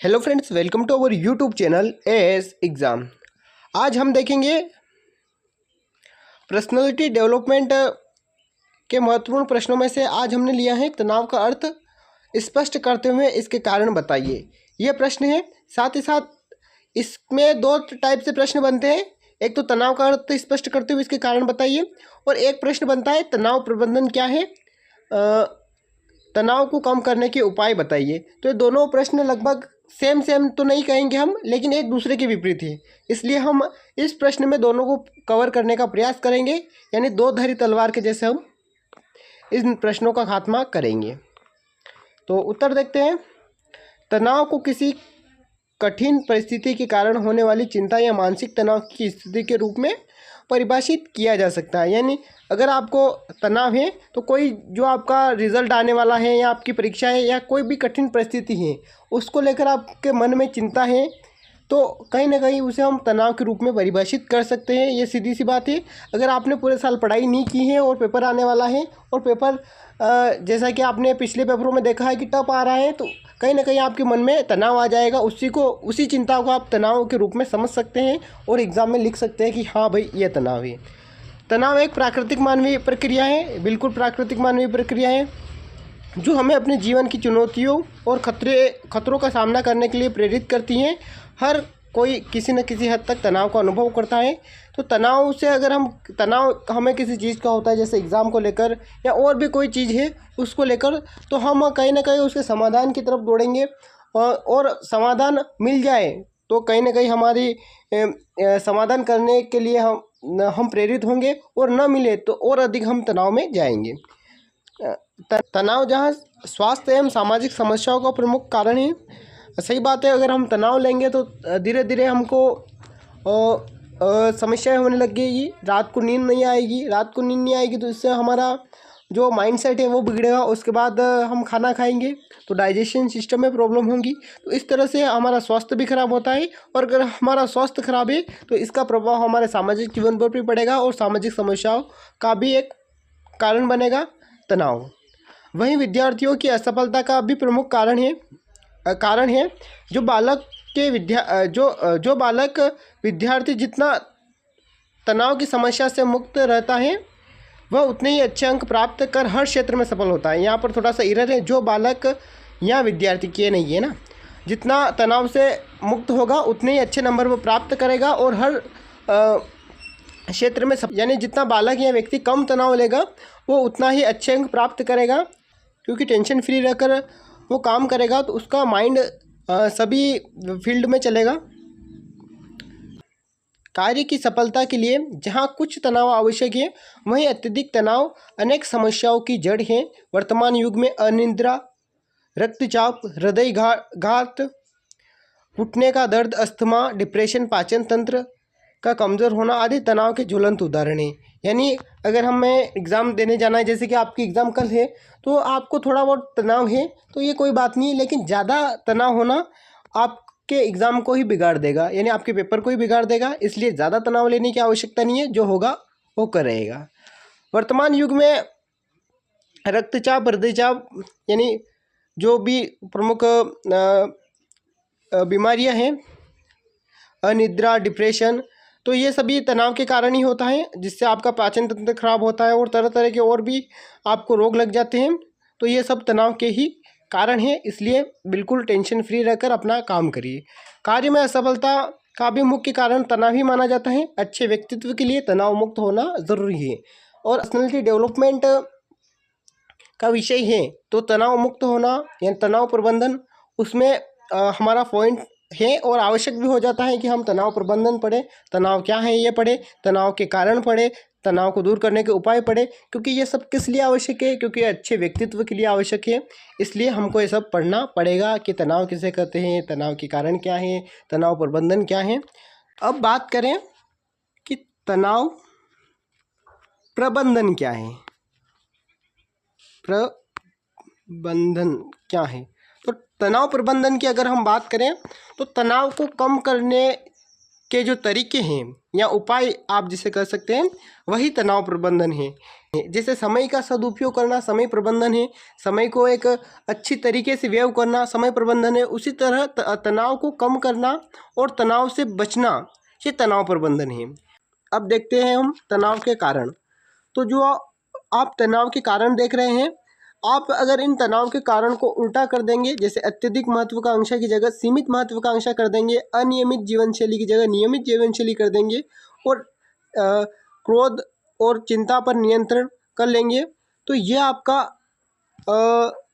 Hello friends, welcome to our YouTube channel AS exam. आज हम देखेंगे पर्सनालिटी डेवलपमेंट के महत्वपूर्ण प्रश्नों में से आज हमने लिया है तनाव का अर्थ स्पष्ट करते हुए इसके कारण बताइए। यह प्रश्न है। साथ ही साथ इसमें दो टाइप से प्रश्न बनते हैं। एक तो तनाव का अर्थ स्पष्ट करते हुए इसके कारण बताइए, और एक प्रश्न बनता है तनाव प्रबंधन क्या है, तनाव को कम करने के उपाय बताइए। तो ये दोनों प्रश्न लगभग सेम तो नहीं कहेंगे हम, लेकिन एक दूसरे के विपरीत है। इसलिए हम इस प्रश्न में दोनों को कवर करने का प्रयास करेंगे, यानी दो धारी तलवार के जैसे हम इन प्रश्नों का खात्मा करेंगे। तो उत्तर देखते हैं। तनाव को किसी कठिन परिस्थिति के कारण होने वाली चिंता या मानसिक तनाव की स्थिति के रूप में परिभाषित किया जा सकता है। यानी अगर आपको तनाव है तो कोई जो आपका रिजल्ट आने वाला है या आपकी परीक्षा है या कोई भी कठिन परिस्थिति है उसको लेकर आपके मन में चिंता है, तो कहीं ना कहीं उसे हम तनाव के रूप में परिभाषित कर सकते हैं। ये सीधी सी बात है। अगर आपने पूरे साल पढ़ाई नहीं की है और पेपर आने वाला है और पेपर जैसा कि आपने पिछले पेपरों में देखा है कि टफ आ रहा है, तो कहीं ना कहीं आपके मन में तनाव आ जाएगा। उसी चिंता को आप तनाव के रूप में समझ सकते हैं और एग्ज़ाम में लिख सकते हैं कि हाँ भाई ये तनाव है। तनाव एक प्राकृतिक मानवीय प्रक्रिया है, बिल्कुल प्राकृतिक मानवीय प्रक्रिया है, जो हमें अपने जीवन की चुनौतियों और खतरों का सामना करने के लिए प्रेरित करती हैं। हर कोई किसी न किसी हद तक तनाव का अनुभव करता है। तो तनाव से अगर तनाव हमें किसी चीज़ का होता है, जैसे एग्ज़ाम को लेकर या और भी कोई चीज़ है उसको लेकर, तो हम कहीं ना कहीं उसके समाधान की तरफ दौड़ेंगे और समाधान मिल जाए तो कहीं ना कहीं हमारी समाधान करने के लिए हम प्रेरित होंगे, और न मिले तो और अधिक हम तनाव में जाएंगे। तनाव जहाँ स्वास्थ्य एवं सामाजिक समस्याओं का प्रमुख कारण है। सही बात है। अगर हम तनाव लेंगे तो धीरे धीरे हमको समस्याएं होने लगेगी। रात को नींद नहीं आएगी तो इससे हमारा जो माइंडसेट है वो बिगड़ेगा। उसके बाद हम खाना खाएंगे तो डाइजेशन सिस्टम में प्रॉब्लम होगी। तो इस तरह से हमारा स्वास्थ्य भी खराब होता है, और अगर हमारा स्वास्थ्य खराब है तो इसका प्रभाव हमारे सामाजिक जीवन पर भी पड़ेगा और सामाजिक समस्याओं का भी एक कारण बनेगा तनाव। वहीं विद्यार्थियों की असफलता का भी प्रमुख कारण है। जो बालक विद्यार्थी जितना तनाव की समस्या से मुक्त रहता है वह उतने ही अच्छे अंक प्राप्त कर हर क्षेत्र में सफल होता है। यहाँ पर थोड़ा सा एरर है। जो बालक या विद्यार्थी के नहीं है ना, जितना तनाव से मुक्त होगा उतने ही अच्छे नंबर वो प्राप्त करेगा और हर क्षेत्र में यानी जितना बालक या व्यक्ति कम तनाव लेगा वो उतना ही अच्छे अंक प्राप्त करेगा, क्योंकि टेंशन फ्री रहकर वो काम करेगा तो उसका माइंड सभी फील्ड में चलेगा। कार्य की सफलता के लिए जहां कुछ तनाव आवश्यक है, वहीं अत्यधिक तनाव अनेक समस्याओं की जड़ है। वर्तमान युग में अनिद्रा, रक्तचाप, हृदय घात, घुटने का दर्द, अस्थमा, डिप्रेशन, पाचन तंत्र का कमज़ोर होना आदि तनाव के ज्वलंत उदाहरण हैं। यानी अगर हमें एग्ज़ाम देने जाना है, जैसे कि आपकी एग्ज़ाम कल है, तो आपको थोड़ा बहुत तनाव है तो ये कोई बात नहीं है, लेकिन ज़्यादा तनाव होना आपके एग्ज़ाम को ही बिगाड़ देगा, यानी आपके पेपर को ही बिगाड़ देगा। इसलिए ज़्यादा तनाव लेने की आवश्यकता नहीं है, जो होगा वो कर रहेगा। वर्तमान युग में रक्तचाप, हृदयचाप यानी जो भी प्रमुख बीमारियां हैं, अनिद्रा, डिप्रेशन, तो ये सभी तनाव के कारण ही होता है, जिससे आपका पाचन तंत्र खराब होता है और तरह तरह के और भी आपको रोग लग जाते हैं। तो ये सब तनाव के ही कारण हैं। इसलिए बिल्कुल टेंशन फ्री रहकर अपना काम करिए। कार्य में असफलता का भी मुख्य कारण तनाव ही माना जाता है। अच्छे व्यक्तित्व के लिए तनाव मुक्त होना ज़रूरी है, और पर्सनैलिटी डेवलपमेंट का विषय है तो तनाव मुक्त होना या तनाव प्रबंधन उसमें हमारा पॉइंट है, और आवश्यक भी हो जाता है कि हम तनाव प्रबंधन पढ़ें। तनाव क्या है ये पढ़ें, तनाव के कारण पढ़ें, तनाव को दूर करने के उपाय पढ़ें, क्योंकि ये सब किस लिए आवश्यक है, क्योंकि अच्छे व्यक्तित्व के लिए आवश्यक है। इसलिए हमको ये सब पढ़ना पड़ेगा कि तनाव किसे कहते हैं, तनाव के कारण क्या है, तनाव प्रबंधन क्या है। अब बात करें कि तनाव प्रबंधन क्या है। प्रबंधन क्या है, तो तनाव प्रबंधन की अगर हम बात करें तो तनाव को कम करने के जो तरीके हैं या उपाय आप जिसे कर सकते हैं, वही तनाव प्रबंधन है। जैसे समय का सदुपयोग करना समय प्रबंधन है, समय को एक अच्छी तरीके से व्यय करना समय प्रबंधन है। उसी तरह तनाव को कम करना और तनाव से बचना ये तनाव प्रबंधन है। अब देखते हैं हम तनाव के कारण। तो जो आप तनाव के कारण देख रहे हैं, आप अगर इन तनाव के कारण को उल्टा कर देंगे, जैसे अत्यधिक महत्वाकांक्षा की जगह सीमित महत्वाकांक्षा कर देंगे, अनियमित जीवन शैली की जगह नियमित जीवन शैली कर देंगे और क्रोध और चिंता पर नियंत्रण कर लेंगे, तो ये आपका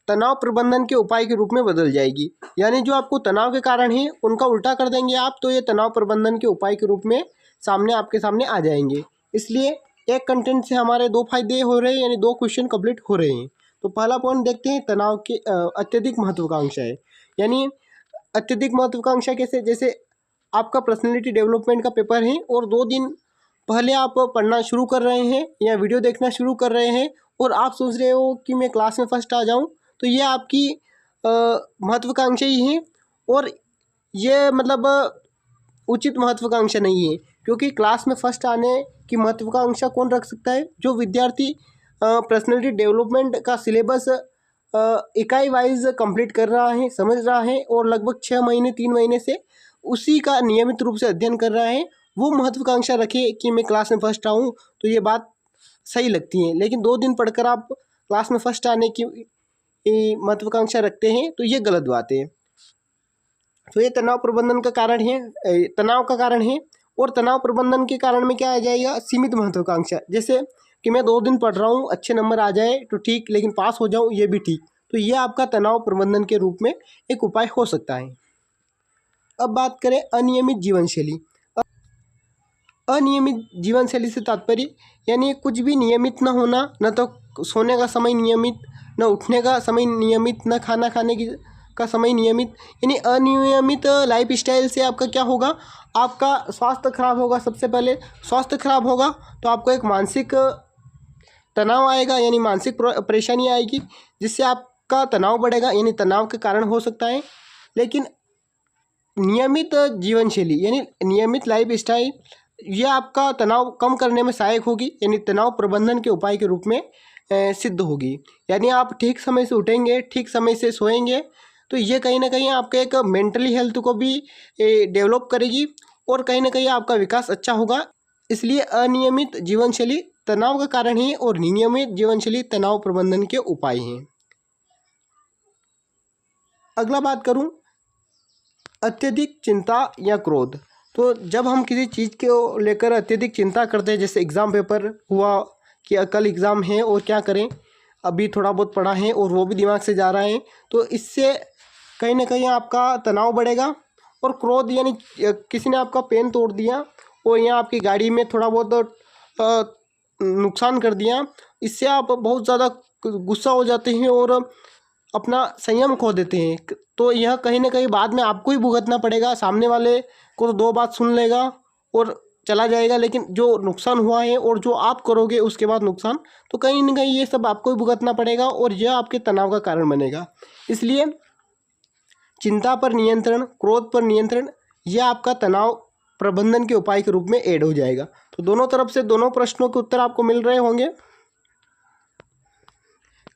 तनाव प्रबंधन के उपाय के रूप में बदल जाएगी। यानी जो आपको तनाव के कारण है उनका उल्टा कर देंगे आप, तो ये तनाव प्रबंधन के उपाय के रूप में आपके सामने आ जाएंगे। इसलिए एक कंटेंट से हमारे दो फायदे हो रहे हैं, यानी दो क्वेश्चन कंप्लीट हो रहे हैं। तो पहला पॉइंट देखते हैं तनाव के अत्यधिक महत्वाकांक्षा है। यानी अत्यधिक महत्वाकांक्षा कैसे, जैसे आपका पर्सनैलिटी डेवलपमेंट का पेपर है और 2 दिन पहले आप पढ़ना शुरू कर रहे हैं या वीडियो देखना शुरू कर रहे हैं और आप सोच रहे हो कि मैं क्लास में फर्स्ट आ जाऊं, तो ये आपकी महत्वाकांक्षा ही है। और ये मतलब उचित महत्वाकांक्षा नहीं है, क्योंकि क्लास में फर्स्ट आने की महत्वाकांक्षा कौन रख सकता है? जो विद्यार्थी पर्सनैलिटी डेवलपमेंट का सिलेबस इकाई वाइज कंप्लीट कर रहा है, समझ रहा है और लगभग 6 महीने 3 महीने से उसी का नियमित रूप से अध्ययन कर रहा है, वो महत्वाकांक्षा रखे कि मैं क्लास में फर्स्ट आऊँ, तो ये बात सही लगती है। लेकिन 2 दिन पढ़कर आप क्लास में फर्स्ट आने की महत्वाकांक्षा रखते हैं, तो ये गलत बात है। तो ये तनाव प्रबंधन का कारण है, तनाव का कारण है। और तनाव प्रबंधन के कारण में क्या आ जाएगा? सीमित महत्वाकांक्षा, जैसे कि मैं 2 दिन पढ़ रहा हूँ, अच्छे नंबर आ जाए तो ठीक, लेकिन पास हो जाऊँ ये भी ठीक। तो ये आपका तनाव प्रबंधन के रूप में एक उपाय हो सकता है। अब बात करें अनियमित जीवन शैली। अनियमित जीवन शैली से तात्पर्य यानी कुछ भी नियमित न होना, न तो सोने का समय नियमित, न उठने का समय नियमित, न खाना खाने का समय नियमित। यानी अनियमित लाइफ स्टाइल से आपका क्या होगा? आपका स्वास्थ्य खराब होगा। सबसे पहले स्वास्थ्य खराब होगा तो आपको एक मानसिक तनाव आएगा, यानी मानसिक परेशानी आएगी, जिससे आपका तनाव बढ़ेगा, यानी तनाव के कारण हो सकता है। लेकिन नियमित जीवन शैली यानी नियमित लाइफ स्टाइल ये आपका तनाव कम करने में सहायक होगी, यानी तनाव प्रबंधन के उपाय के रूप में सिद्ध होगी। यानी आप ठीक समय से उठेंगे, ठीक समय से सोएंगे, तो ये कहीं ना कहीं आपके एक मेंटली हेल्थ को भी डेवलप करेगी और कहीं ना कहीं आपका विकास अच्छा होगा। इसलिए अनियमित जीवन शैली तनाव का कारण है और नियमित जीवन शैली तनाव प्रबंधन के उपाय हैं। अगला बात करूं, अत्यधिक चिंता या क्रोध। तो जब हम किसी चीज़ को लेकर अत्यधिक चिंता करते हैं, जैसे एग्ज़ाम पेपर हुआ कि कल एग्ज़ाम है और क्या करें, अभी थोड़ा बहुत पढ़ा है और वो भी दिमाग से जा रहा है, तो इससे कहीं ना कहीं आपका तनाव बढ़ेगा। और क्रोध यानी किसी ने आपका पेन तोड़ दिया और या आपकी गाड़ी में थोड़ा बहुत नुकसान कर दिया, इससे आप बहुत ज़्यादा गुस्सा हो जाते हैं और अपना संयम खो देते हैं। तो यह कहीं ना कहीं बाद में आपको ही भुगतना पड़ेगा। सामने वाले को तो 2 बात सुन लेगा और चला जाएगा, लेकिन जो नुकसान हुआ है और जो आप करोगे उसके बाद नुकसान, तो कहीं ना कहीं ये सब आपको ही भुगतना पड़ेगा और यह आपके तनाव का कारण बनेगा। इसलिए चिंता पर नियंत्रण, क्रोध पर नियंत्रण, यह आपका तनाव प्रबंधन के उपाय के रूप में ऐड हो जाएगा। तो दोनों तरफ से दोनों प्रश्नों के उत्तर आपको मिल रहे होंगे।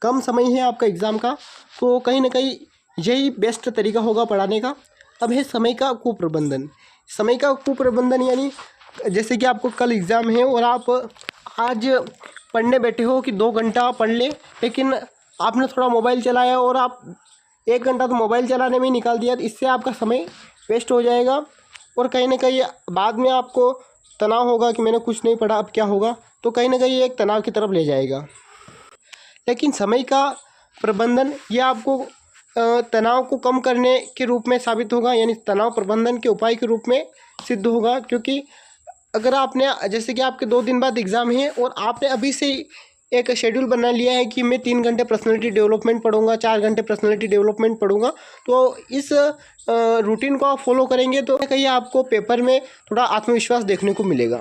कम समय है आपका एग्ज़ाम का, तो कहीं ना कहीं यही बेस्ट तरीका होगा पढ़ाने का। अब है समय का कुप्रबंधन। समय का कुप्रबंधन यानी जैसे कि आपको कल एग्ज़ाम है और आप आज पढ़ने बैठे हो कि 2 घंटा पढ़ ले, लेकिन आपने थोड़ा मोबाइल चलाया और आप 1 घंटा तो मोबाइल चलाने में ही निकाल दिया, तो इससे आपका समय वेस्ट हो जाएगा और कहीं ना कहीं बाद में आपको तनाव होगा कि मैंने कुछ नहीं पढ़ा, अब क्या होगा, तो कहीं ना कहीं एक तनाव की तरफ ले जाएगा। लेकिन समय का प्रबंधन यह आपको तनाव को कम करने के रूप में साबित होगा, यानी तनाव प्रबंधन के उपाय के रूप में सिद्ध होगा। क्योंकि अगर आपने जैसे कि आपके 2 दिन बाद एग्ज़ाम है और आपने अभी से एक शेड्यूल बना लिया है कि मैं 3 घंटे पर्सनैलिटी डेवलपमेंट पढ़ूंगा, 4 घंटे पर्सनैलिटी डेवलपमेंट पढ़ूंगा, तो इस रूटीन को आप फॉलो करेंगे तो कहीं आपको पेपर में थोड़ा आत्मविश्वास देखने को मिलेगा।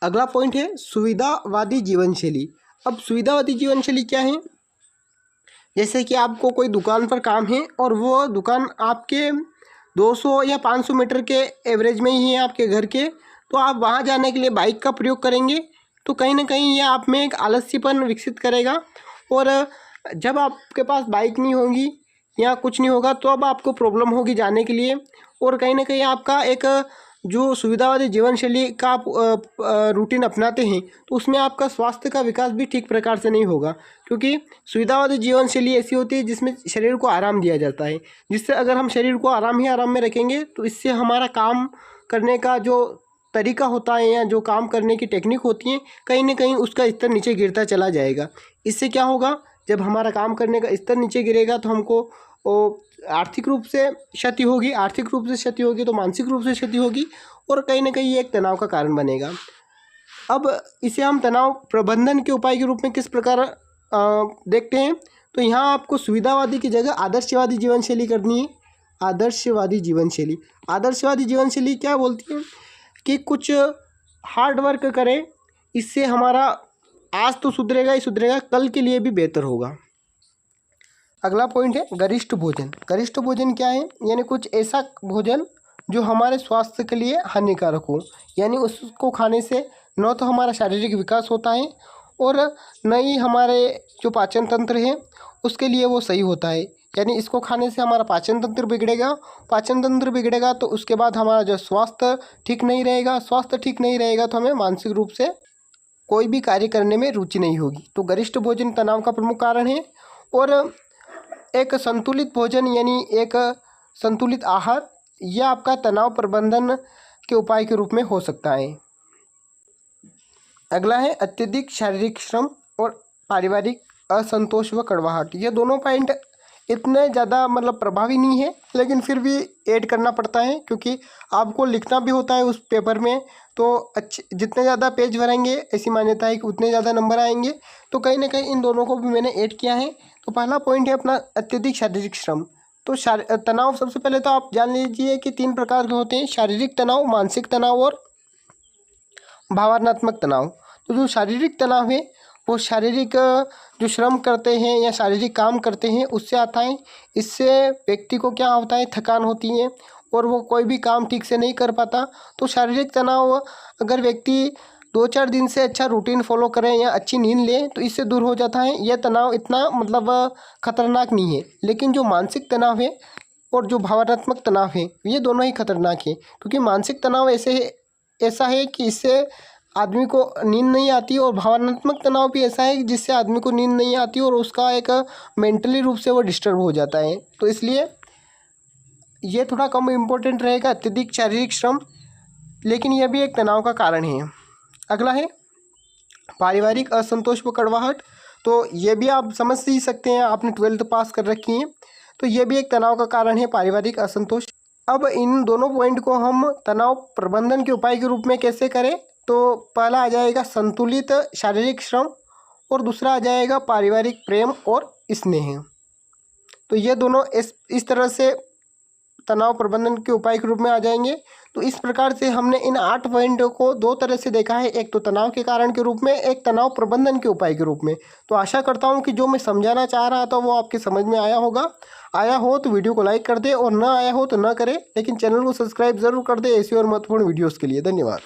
अगला पॉइंट है सुविधावादी जीवन शैली। अब सुविधावादी जीवन शैली क्या है? जैसे कि आपको कोई दुकान पर काम है और वो दुकान आपके 200 या 500 मीटर के एवरेज में ही है आपके घर के, तो आप वहाँ जाने के लिए बाइक का प्रयोग करेंगे, तो कहीं ना कहीं ये आप में एक आलस्यपन विकसित करेगा। और जब आपके पास बाइक नहीं होगी या कुछ नहीं होगा तो अब आपको प्रॉब्लम होगी जाने के लिए। और कहीं ना कहीं आपका एक जो सुविधावादी जीवन शैली का आप रूटीन अपनाते हैं तो उसमें आपका स्वास्थ्य का विकास भी ठीक प्रकार से नहीं होगा, क्योंकि सुविधावादी जीवन शैली ऐसी होती है जिसमें शरीर को आराम दिया जाता है, जिससे अगर हम शरीर को आराम में रखेंगे तो इससे हमारा काम करने का जो तरीका होता है या जो काम करने की टेक्निक होती है कहीं ना कहीं उसका स्तर नीचे गिरता चला जाएगा। इससे क्या होगा, जब हमारा काम करने का स्तर नीचे गिरेगा तो हमको आर्थिक रूप से क्षति होगी, आर्थिक रूप से क्षति होगी तो मानसिक रूप से क्षति होगी और कहीं ना कहीं ये एक तनाव का कारण बनेगा। अब इसे हम तनाव प्रबंधन के उपाय के रूप में किस प्रकार देखते हैं, तो यहाँ आपको सुविधावादी की जगह आदर्शवादी जीवन शैली करनी है। आदर्शवादी जीवन शैली, आदर्शवादी जीवन शैली क्या बोलती है कि कुछ हार्ड वर्क करें, इससे हमारा आज तो सुधरेगा ही सुधरेगा, कल के लिए भी बेहतर होगा। अगला पॉइंट है गरिष्ठ भोजन। गरिष्ठ भोजन क्या है, यानी कुछ ऐसा भोजन जो हमारे स्वास्थ्य के लिए हानिकारक हो, यानी उसको खाने से न तो हमारा शारीरिक विकास होता है और न ही हमारे जो पाचन तंत्र है उसके लिए वो सही होता है। यानी इसको खाने से हमारा पाचन तंत्र बिगड़ेगा, पाचन तंत्र बिगड़ेगा तो उसके बाद हमारा जो स्वास्थ्य ठीक नहीं रहेगा, स्वास्थ्य ठीक नहीं रहेगा तो हमें मानसिक रूप से कोई भी कार्य करने में रुचि नहीं होगी। तो गरिष्ठ भोजन तनाव का प्रमुख कारण है। और एक संतुलित भोजन यानी एक संतुलित आहार, यह आपका तनाव प्रबंधन के उपाय के रूप में हो सकता है। अगला है अत्यधिक शारीरिक श्रम और पारिवारिक असंतोष व कड़वाहट। ये दोनों पॉइंट इतने ज़्यादा मतलब प्रभावी नहीं है, लेकिन फिर भी ऐड करना पड़ता है क्योंकि आपको लिखना भी होता है उस पेपर में। तो अच्छे जितने ज़्यादा पेज भरेंगे ऐसी मान्यता है कि उतने ज़्यादा नंबर आएंगे। तो कहीं ना कहीं इन दोनों को भी मैंने ऐड किया है। तो पहला पॉइंट है अपना अत्यधिक शारीरिक श्रम। तो तनाव सबसे पहले तो आप जान लीजिए कि 3 प्रकार के होते हैं, शारीरिक तनाव, मानसिक तनाव और भावनात्मक तनाव। तो जो शारीरिक तनाव है वो शारीरिक जो श्रम करते हैं या शारीरिक काम करते हैं उससे आता है। इससे व्यक्ति को क्या होता है, थकान होती है और वो कोई भी काम ठीक से नहीं कर पाता। तो शारीरिक तनाव अगर व्यक्ति 2-4 दिन से अच्छा रूटीन फॉलो करें या अच्छी नींद लें तो इससे दूर हो जाता है। यह तनाव इतना मतलब खतरनाक नहीं है। लेकिन जो मानसिक तनाव है और जो भावनात्मक तनाव है ये दोनों ही खतरनाक है, क्योंकि मानसिक तनाव ऐसा है कि इससे आदमी को नींद नहीं आती और भावनात्मक तनाव भी ऐसा है जिससे आदमी को नींद नहीं आती और उसका एक मेंटली रूप से वो डिस्टर्ब हो जाता है। तो इसलिए ये थोड़ा कम इम्पोर्टेंट रहेगा अत्यधिक शारीरिक श्रम, लेकिन यह भी एक तनाव का कारण है। अगला है पारिवारिक असंतोष व कड़वाहट। तो ये भी आप समझ ही सकते हैं, आपने 12th पास कर रखी है, तो ये भी एक तनाव का कारण है, पारिवारिक असंतोष। अब इन दोनों पॉइंट को हम तनाव प्रबंधन के उपाय के रूप में कैसे करें, तो पहला आ जाएगा संतुलित शारीरिक श्रम और दूसरा आ जाएगा पारिवारिक प्रेम और स्नेह। तो ये दोनों इस तरह से तनाव प्रबंधन के उपाय के रूप में आ जाएंगे। तो इस प्रकार से हमने इन 8 पॉइंटों को 2 तरह से देखा है, एक तो तनाव के कारण के रूप में, एक तनाव प्रबंधन के उपाय के रूप में। तो आशा करता हूँ कि जो मैं समझाना चाह रहा था वो आपके समझ में आया होगा। आया हो तो वीडियो को लाइक कर दे और ना आया हो तो ना करे, लेकिन चैनल को सब्सक्राइब जरूर कर दे ऐसी और महत्वपूर्ण वीडियोज़ के लिए। धन्यवाद।